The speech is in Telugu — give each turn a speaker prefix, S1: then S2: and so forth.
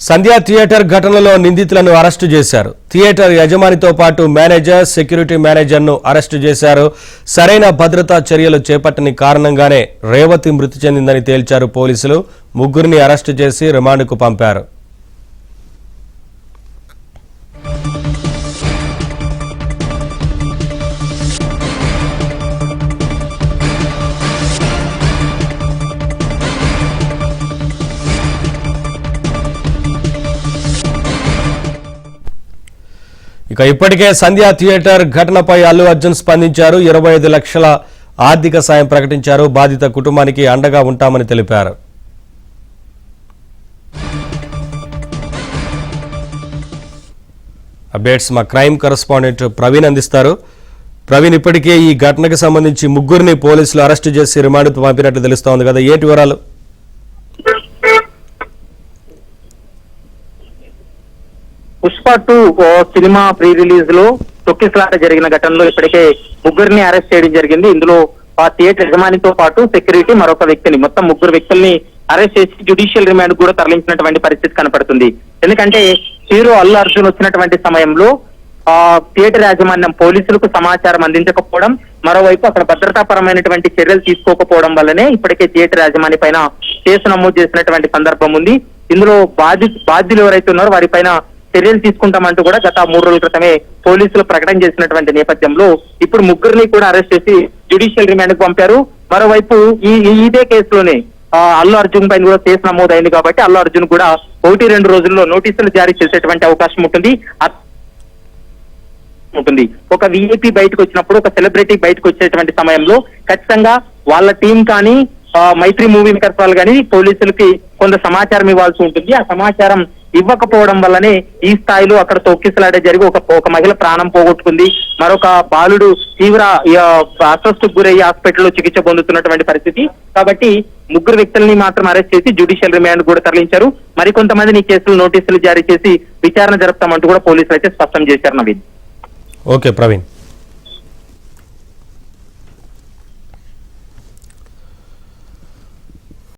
S1: సంధ్యా థియేటర్ ఘటనలో నిందితులను అరెస్టు చేశారు. థియేటర్ యజమానితో పాటు మేనేజర్, సెక్యూరిటీ మేనేజర్ను అరెస్టు చేశారు. సరైన భద్రతా చర్యలు చేపట్టని కారణంగానే రేవతి మృతి చెందిందని తేల్చారు పోలీసులు. ముగ్గురిని అరెస్టు చేసి రిమాండ్కు పంపారు. ఇక ఇప్పటికే సంధ్యా థియేటర్ ఘటనపై అల్లు అర్జున్ స్పందించారు. 25 లక్షల ఆర్థిక సాయం ప్రకటించారు. బాధిత కుటుంబానికి అండగా ఉంటామని తెలిపారు. అప్డేట్స్ మా క్రైమ్ కరెస్పాండెంట్ ప్రవీణ్ అందిస్తారు. ప్రవీణ్, ఇప్పటికే ఈ ఘటనకు సంబంధించి ముగ్గురిని పోలీసులు అరెస్టు చేసి రిమాండ్కు పంపినట్లు తెలుస్తోంది కదా, ఏంటి వివరాలు?
S2: పుష్ప 2 సినిమా ప్రీ రిలీజ్ లో తొక్కిసలాట జరిగిన ఘటనలో ఇప్పటికే ముగ్గురిని అరెస్ట్ చేయడం జరిగింది. ఇందులో ఆ థియేటర్ యజమానితో పాటు సెక్యూరిటీ, మరొక వ్యక్తిని, మొత్తం ముగ్గురు వ్యక్తుల్ని అరెస్ట్ చేసి జ్యుడిషియల్ రిమాండ్ కూడా తరలించినటువంటి పరిస్థితి కనపడుతుంది. ఎందుకంటే హీరో అల్లు అర్జున్ వచ్చినటువంటి సమయంలో థియేటర్ యాజమాన్యం పోలీసులకు సమాచారం అందించకపోవడం, మరోవైపు అక్కడ భద్రతాపరమైనటువంటి చర్యలు తీసుకోకపోవడం వల్లనే ఇప్పటికే థియేటర్ యాజమాని పైన కేసు నమోదు చేసినటువంటి సందర్భం ఉంది. ఇందులో బాధ్యులు ఎవరైతే ఉన్నారో వారిపైన చర్యలు తీసుకుంటామంటూ కూడా గత 3 రోజుల క్రితమే పోలీసులు ప్రకటన చేసినటువంటి నేపథ్యంలో ఇప్పుడు ముగ్గురిని కూడా అరెస్ట్ చేసి జ్యుడిషియల్ రిమాండ్ కు పంపారు. మరోవైపు ఇదే కేసులోనే అల్లు అర్జున్ పైన కూడా కేసు నమోదైంది కాబట్టి అల్లు అర్జున్ కూడా 1-2 రోజుల్లో నోటీసులు జారీ చేసేటువంటి అవకాశం ఉంటుంది. ఒక విఐపి బయటకు వచ్చినప్పుడు, ఒక సెలబ్రిటీ బయటకు వచ్చేటువంటి సమయంలో ఖచ్చితంగా వాళ్ళ టీం కానీ మైత్రి మూవీ మేకర్స్ వాళ్ళు కానీ పోలీసులకి కొంత సమాచారం ఇవ్వాల్సి ఉంటుంది. ఆ సమాచారం ఇవ్వకపోవడం వల్లనే ఈ స్థాయిలో అక్కడ తొక్కిసలాట జరిగి ఒక మహిళ ప్రాణం పోగొట్టుకుంది. మరొక బాలుడు తీవ్ర అస్వస్థకు గురయ్యి హాస్పిటల్లో చికిత్స పొందుతున్నటువంటి పరిస్థితి. కాబట్టి ముగ్గురు వ్యక్తుల్ని మాత్రం అరెస్ట్ చేసి జ్యుడిషియల్ రిమాండ్ కూడా తరలించారు. మరికొంతమందిని ఈ కేసులో నోటీసులు జారీ చేసి విచారణ జరుపుతామంటూ కూడా పోలీసులు అయితే స్పష్టం చేశారు. నవీన్.
S1: ఓకే ప్రవీణ్.